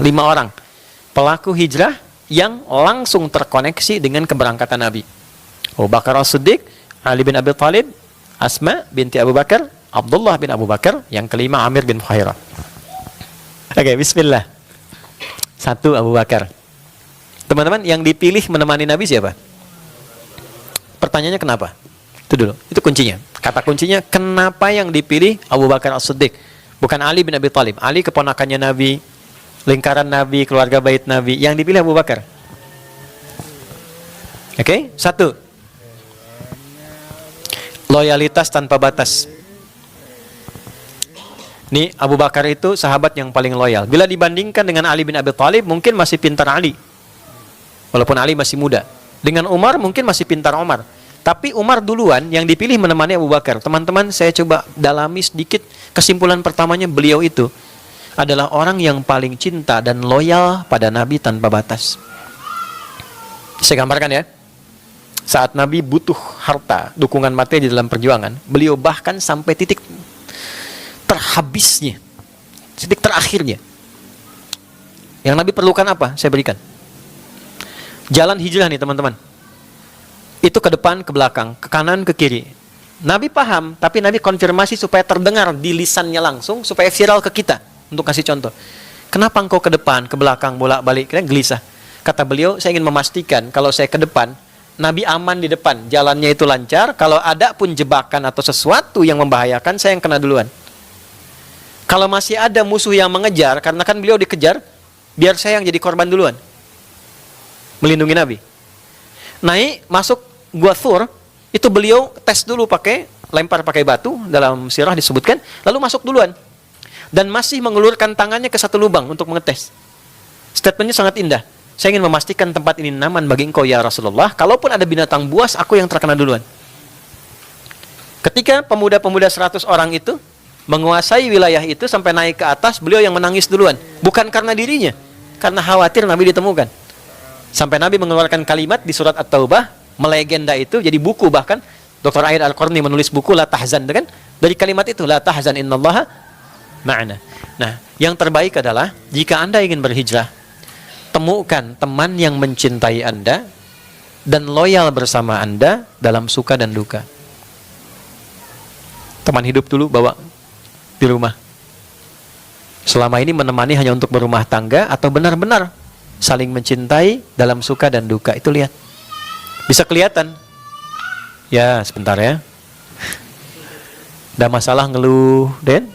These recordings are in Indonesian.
5 orang pelaku hijrah yang langsung terkoneksi dengan keberangkatan Nabi. Abu Bakar As-Siddiq, Ali bin Abi Thalib, Asma binti Abu Bakar, Abdullah bin Abu Bakar, yang kelima Amir bin Fuhairah. Oke, bismillah. 1 Abu Bakar. Teman-teman, yang dipilih menemani Nabi siapa? Pertanyaannya kenapa? Itu dulu, itu kuncinya. Kata kuncinya, kenapa yang dipilih Abu Bakar As-Siddiq? Bukan Ali bin Abi Thalib. Ali keponakannya Nabi, lingkaran Nabi, keluarga bait Nabi. Yang dipilih Abu Bakar. Oke, 1. Loyalitas tanpa batas. Nih, Abu Bakar itu sahabat yang paling loyal. Bila dibandingkan dengan Ali bin Abi Thalib, mungkin masih pintar Ali. Walaupun Ali masih muda. Dengan Umar, mungkin masih pintar Umar. Tapi Umar duluan yang dipilih menemani Abu Bakar. Teman-teman, saya coba dalami sedikit. Kesimpulan pertamanya, beliau itu adalah orang yang paling cinta dan loyal pada Nabi tanpa batas. Saya gambarkan ya. Saat Nabi butuh harta, dukungan materi di dalam perjuangan, beliau bahkan sampai titik terhabisnya, titik terakhirnya. Yang Nabi perlukan apa? Saya berikan. Jalan hijrah nih teman-teman. Itu ke depan, ke belakang, ke kanan, ke kiri. Nabi paham, tapi Nabi konfirmasi supaya terdengar di lisannya langsung, supaya viral ke kita. Untuk kasih contoh. Kenapa engkau ke depan, ke belakang, bolak-balik? Kira gelisah. Kata beliau, saya ingin memastikan kalau saya ke depan, Nabi aman di depan, jalannya itu lancar. Kalau ada pun jebakan atau sesuatu yang membahayakan, saya yang kena duluan. Kalau masih ada musuh yang mengejar, karena kan beliau dikejar, biar saya yang jadi korban duluan. Melindungi Nabi. Naik, masuk Gua Thur, itu beliau tes dulu lempar pakai batu, dalam sirah disebutkan, lalu masuk duluan. Dan masih mengulurkan tangannya ke satu lubang untuk mengetes. Statementnya sangat indah. Saya ingin memastikan tempat ini aman bagi engkau ya Rasulullah. Kalaupun ada binatang buas, aku yang terkena duluan. Ketika pemuda-pemuda 100 orang itu menguasai wilayah itu sampai naik ke atas, beliau yang menangis duluan. Bukan karena dirinya, karena khawatir Nabi ditemukan. Sampai Nabi mengeluarkan kalimat di surat At-Taubah, melegenda itu jadi buku, bahkan Dr. Aid Al-Qarni menulis buku La Tahzan, kan? Dari kalimat itu, La Tahzan innallaha ma'ana. Nah, yang terbaik adalah jika Anda ingin berhijrah, temukan teman yang mencintai Anda dan loyal bersama Anda dalam suka dan duka. Teman hidup dulu bawa di rumah. Selama ini menemani hanya untuk berumah tangga atau benar-benar saling mencintai dalam suka dan duka. Itu lihat. Bisa kelihatan. Ya, sebentar ya. Ada masalah ngeluh, Den.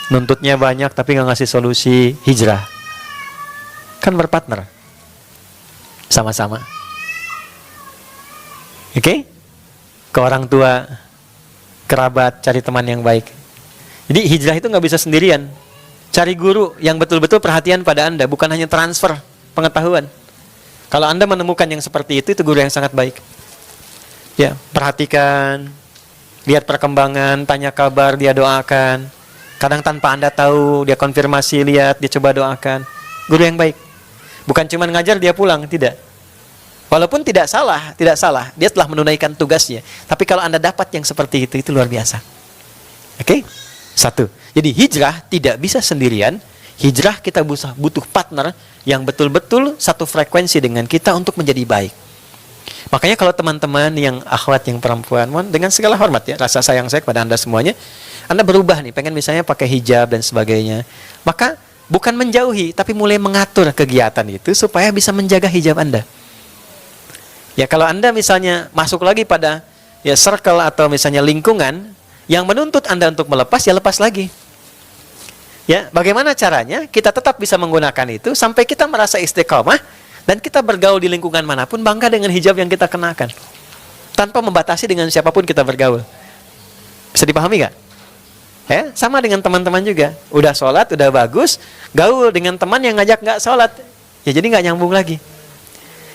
Nuntutnya banyak tapi nggak ngasih solusi. Hijrah. Kan berpartner. Sama-sama. Oke? Ke orang tua, kerabat, cari teman yang baik. Jadi hijrah itu nggak bisa sendirian. Cari guru yang betul-betul perhatian pada Anda, bukan hanya transfer pengetahuan. Kalau Anda menemukan yang seperti itu guru yang sangat baik. Ya, perhatikan, lihat perkembangan, tanya kabar, dia doakan. Kadang tanpa Anda tahu, dia konfirmasi, lihat, dia coba doakan. Guru yang baik. Bukan cuma ngajar dia pulang, tidak. Walaupun tidak salah, dia telah menunaikan tugasnya. Tapi kalau Anda dapat yang seperti itu luar biasa. Oke? 1. Jadi hijrah tidak bisa sendirian. Hijrah kita butuh partner yang betul-betul satu frekuensi dengan kita untuk menjadi baik. Makanya kalau teman-teman yang akhwat, yang perempuan, mohon dengan segala hormat ya, rasa sayang saya kepada Anda semuanya, Anda berubah nih, pengen misalnya pakai hijab dan sebagainya, maka bukan menjauhi, tapi mulai mengatur kegiatan itu supaya bisa menjaga hijab Anda. Ya, kalau Anda misalnya masuk lagi pada ya circle atau misalnya lingkungan yang menuntut Anda untuk melepas, ya lepas lagi. Ya, bagaimana caranya kita tetap bisa menggunakan itu sampai kita merasa istiqomah dan kita bergaul di lingkungan manapun bangga dengan hijab yang kita kenakan, tanpa membatasi dengan siapapun kita bergaul. Bisa dipahami nggak? Ya, sama dengan teman-teman juga. Udah sholat, udah bagus, gaul dengan teman yang ngajak nggak sholat, ya jadi nggak nyambung lagi.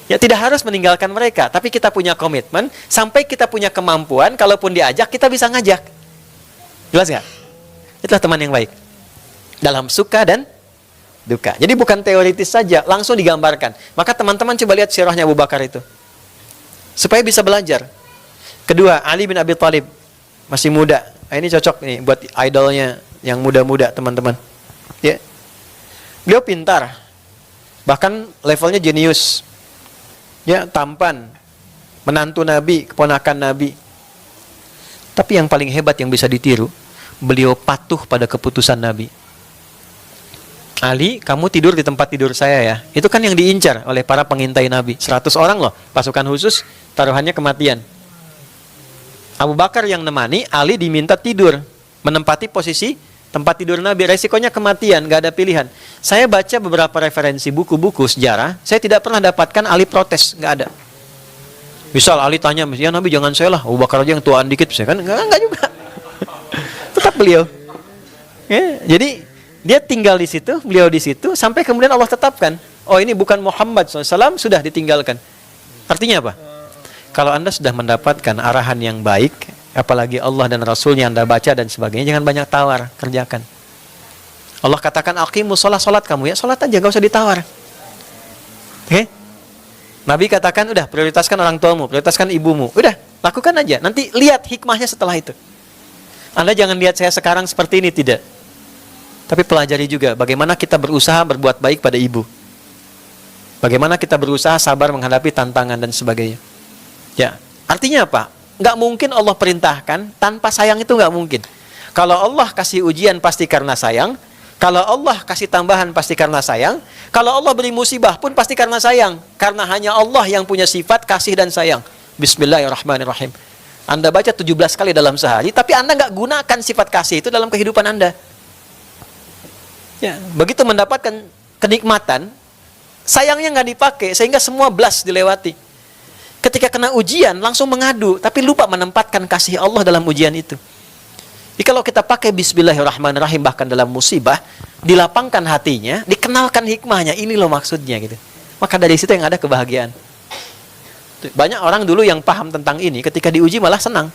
Ya, tidak harus meninggalkan mereka, tapi kita punya komitmen sampai kita punya kemampuan, kalaupun diajak kita bisa ngajak. Jelas nggak? Itulah teman yang baik dalam suka dan duka. Jadi bukan teoritis saja, langsung digambarkan. Maka teman-teman coba lihat sirahnya Abu Bakar itu, supaya bisa belajar. Kedua, Ali bin Abi Thalib, masih muda. Nah, ini cocok nih buat idolnya yang muda-muda, teman-teman. Ya, beliau pintar, bahkan levelnya jenius. Ya, tampan, menantu Nabi, keponakan Nabi. Tapi yang paling hebat yang bisa ditiru, beliau patuh pada keputusan Nabi. Ali, kamu tidur di tempat tidur saya ya. Itu kan yang diincar oleh para pengintai Nabi. 100 orang loh, pasukan khusus, taruhannya kematian. Abu Bakar yang nemani, Ali diminta tidur, menempati posisi tempat tidur Nabi. Resikonya kematian, gak ada pilihan. Saya baca beberapa referensi buku-buku sejarah, saya tidak pernah dapatkan Ali protes, gak ada. Misal Ali tanya, ya Nabi jangan saya lah, Abu Bakar aja yang tuaan dikit, saya kan enggak juga. Tetap beliau. Ya, jadi dia tinggal di situ, beliau di situ, sampai kemudian Allah tetapkan, oh ini bukan Muhammad SAW, sudah ditinggalkan. Artinya apa? Kalau Anda sudah mendapatkan arahan yang baik, apalagi Allah dan Rasulnya Anda baca dan sebagainya, jangan banyak tawar, kerjakan. Allah katakan, aqimus sholat kamu ya, sholat aja, gak usah ditawar. Oke? Nabi katakan, udah prioritaskan orang tuamu, prioritaskan ibumu, udah, lakukan aja, nanti lihat hikmahnya setelah itu. Anda jangan lihat saya sekarang seperti ini, tidak. Tapi pelajari juga bagaimana kita berusaha berbuat baik pada ibu. Bagaimana kita berusaha sabar menghadapi tantangan dan sebagainya. Ya, artinya apa? Nggak mungkin Allah perintahkan tanpa sayang, itu nggak mungkin. Kalau Allah kasih ujian pasti karena sayang. Kalau Allah kasih tambahan pasti karena sayang. Kalau Allah beri musibah pun pasti karena sayang. Karena hanya Allah yang punya sifat kasih dan sayang. Bismillahirrahmanirrahim. Anda baca 17 kali dalam sehari, tapi Anda nggak gunakan sifat kasih itu dalam kehidupan Anda. Ya, begitu mendapatkan kenikmatan, sayangnya nggak dipakai, sehingga semua blas dilewati. Ketika kena ujian, langsung mengadu, tapi lupa menempatkan kasih Allah dalam ujian itu. Jadi kalau kita pakai Bismillahirrahmanirrahim, bahkan dalam musibah, dilapangkan hatinya, dikenalkan hikmahnya, ini loh maksudnya gitu. Maka dari situ yang ada kebahagiaan. Banyak orang dulu yang paham tentang ini, ketika diuji malah senang.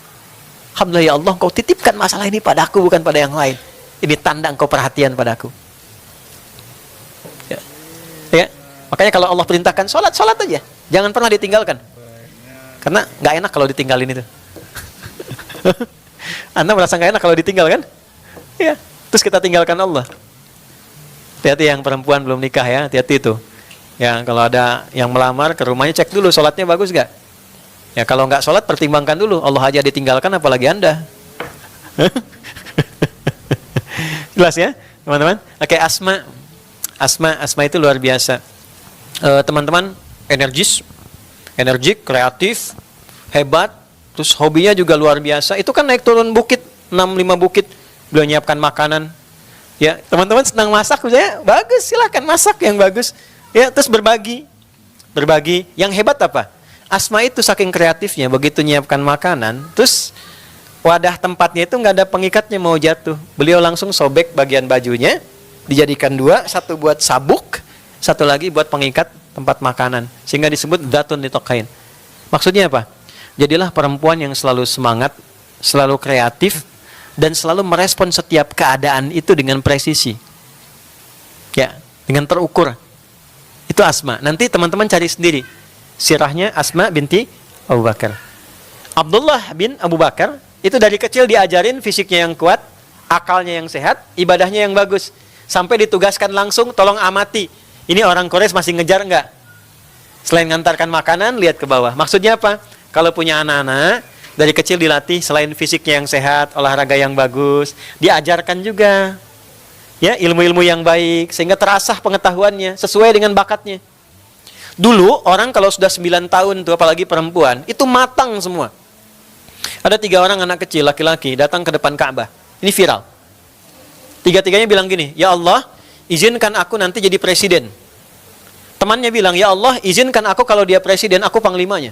Alhamdulillah ya Allah, Engkau titipkan masalah ini padaku, bukan pada yang lain. Ini tanda Engkau perhatian padaku. Ya, makanya kalau Allah perintahkan sholat aja, jangan pernah ditinggalkan. Karena nggak enak kalau ditinggalin itu. Anda merasa nggak enak kalau ditinggal kan? Ya, terus kita tinggalkan Allah. Hati-hati yang perempuan belum nikah ya, hati-hati itu. Ya, kalau ada yang melamar ke rumahnya, cek dulu sholatnya bagus nggak. Ya, kalau nggak sholat pertimbangkan dulu. Allah aja ditinggalkan, apalagi Anda. Jelas ya, teman-teman? Oke, Asma itu luar biasa. Teman-teman energik, kreatif, hebat, terus hobinya juga luar biasa. Itu kan naik turun bukit, 6-5 bukit, beliau nyiapkan makanan. Ya, teman-teman senang masak misalnya, bagus, silahkan masak yang bagus. Ya, terus berbagi. Yang hebat apa? Asma itu saking kreatifnya, begitu nyiapkan makanan, terus wadah tempatnya itu nggak ada pengikatnya mau jatuh. Beliau langsung sobek bagian bajunya, dijadikan 2, satu buat sabuk, satu lagi buat pengikat tempat makanan, sehingga disebut datun ditokain. Maksudnya apa? Jadilah perempuan yang selalu semangat, selalu kreatif, dan selalu merespon setiap keadaan itu dengan presisi. Ya, dengan terukur. Itu Asma. Nanti teman-teman cari sendiri sirahnya Asma binti Abu Bakar. Abdullah bin Abu Bakar itu dari kecil diajarin fisiknya yang kuat, akalnya yang sehat, ibadahnya yang bagus. Sampai ditugaskan langsung, tolong amati, ini orang Quraisy masih ngejar enggak? Selain ngantarkan makanan, lihat ke bawah. Maksudnya apa? Kalau punya anak-anak, dari kecil dilatih, selain fisiknya yang sehat, olahraga yang bagus, diajarkan juga ya ilmu-ilmu yang baik, sehingga terasah pengetahuannya, sesuai dengan bakatnya. Dulu, orang kalau sudah 9 tahun, tuh, apalagi perempuan, itu matang semua. Ada 3 orang anak kecil, laki-laki, datang ke depan Ka'bah. Ini viral. 3-tiganya bilang gini, ya Allah, izinkan aku nanti jadi presiden. Temannya bilang, ya Allah, izinkan aku kalau dia presiden, aku panglimanya.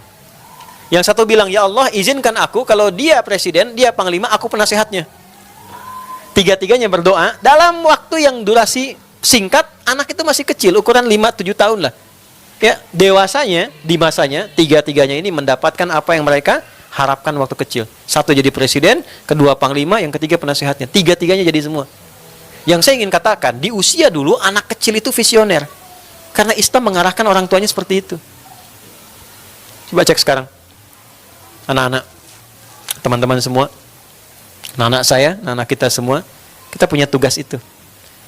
Yang satu bilang, ya Allah, izinkan aku kalau dia presiden, dia panglima, aku penasehatnya. 3-tiganya berdoa, dalam waktu yang durasi singkat, anak itu masih kecil, ukuran 5-7 tahun lah. Ya, dewasanya, di masanya, 3-tiganya ini mendapatkan apa yang mereka harapkan waktu kecil. Satu jadi presiden, kedua panglima, yang ketiga penasehatnya. 3-tiganya jadi semua. Yang saya ingin katakan, di usia dulu anak kecil itu visioner. Karena Islam mengarahkan orang tuanya seperti itu. Coba cek sekarang. Anak-anak, teman-teman semua, anak-anak saya, anak-anak kita semua, kita punya tugas itu.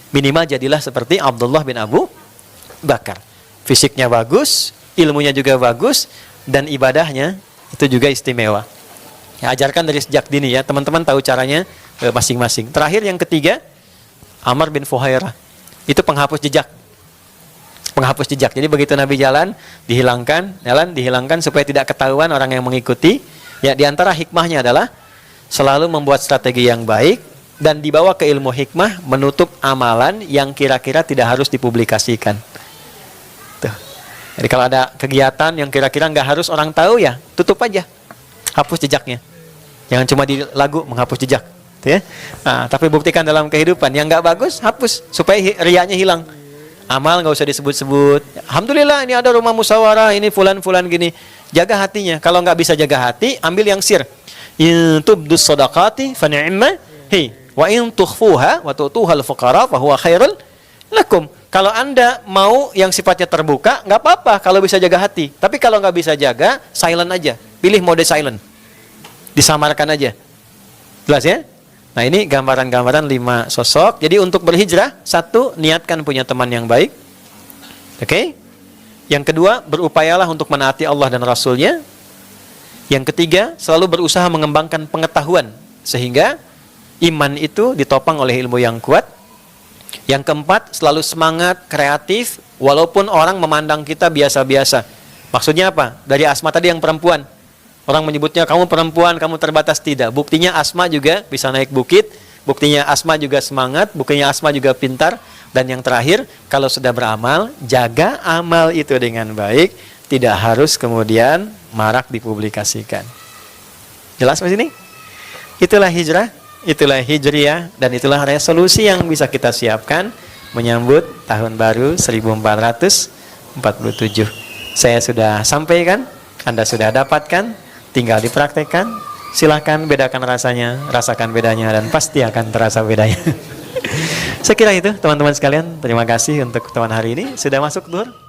Minimal jadilah seperti Abdullah bin Abu Bakar. Fisiknya bagus, ilmunya juga bagus, dan ibadahnya itu juga istimewa. Ya, ajarkan dari sejak dini ya, teman-teman tahu caranya masing-masing. Terakhir yang ketiga, Amr bin Fuhairah. Itu penghapus jejak. Penghapus jejak. Jadi begitu Nabi jalan, dihilangkan supaya tidak ketahuan orang yang mengikuti. Ya, di antara hikmahnya adalah selalu membuat strategi yang baik dan dibawa ke ilmu hikmah menutup amalan yang kira-kira tidak harus dipublikasikan. Tuh. Jadi kalau ada kegiatan yang kira-kira nggak harus orang tahu ya, tutup aja. Hapus jejaknya. Jangan cuma di lagu menghapus jejak. Tuh ya. Nah, tapi buktikan dalam kehidupan yang nggak bagus, hapus supaya riyanya hilang. Amal nggak usah disebut-sebut. Alhamdulillah ini ada rumah musyawarah, ini fulan-fulan gini. Jaga hatinya. Kalau nggak bisa jaga hati, ambil yang sir. In tubdus shadaqati fa ni'ma hi wa in tukhfuha wa tu'tuhal fuqara fa huwa khairul lakum. Kalau Anda mau yang sifatnya terbuka, nggak apa-apa kalau bisa jaga hati. Tapi kalau nggak bisa jaga, silent aja. Pilih mode silent. Disamarkan aja. Jelas ya? Nah, ini gambaran-gambaran 5 sosok. Jadi untuk berhijrah, 1, niatkan punya teman yang baik. Oke? Yang kedua, berupayalah untuk menaati Allah dan Rasul-Nya. Yang ketiga, selalu berusaha mengembangkan pengetahuan sehingga iman itu ditopang oleh ilmu yang kuat. Yang keempat, selalu semangat, kreatif walaupun orang memandang kita biasa-biasa. Maksudnya apa? Dari Asma tadi yang perempuan. Orang menyebutnya kamu perempuan, kamu terbatas. Tidak. Buktinya Asma juga bisa naik bukit. Buktinya Asma juga semangat. Buktinya Asma juga pintar. Dan yang terakhir, kalau sudah beramal, jaga amal itu dengan baik. Tidak harus kemudian marak dipublikasikan. Jelas Mas ini? Itulah hijrah, itulah hijriah, dan itulah resolusi yang bisa kita siapkan menyambut tahun baru 1447. Saya sudah sampaikan, Anda sudah dapatkan, tinggal dipraktekkan. Silahkan bedakan rasanya, rasakan bedanya, dan pasti akan terasa bedanya. Saya kira itu teman-teman sekalian. Terima kasih untuk teman hari ini. Sudah masuk Duhur?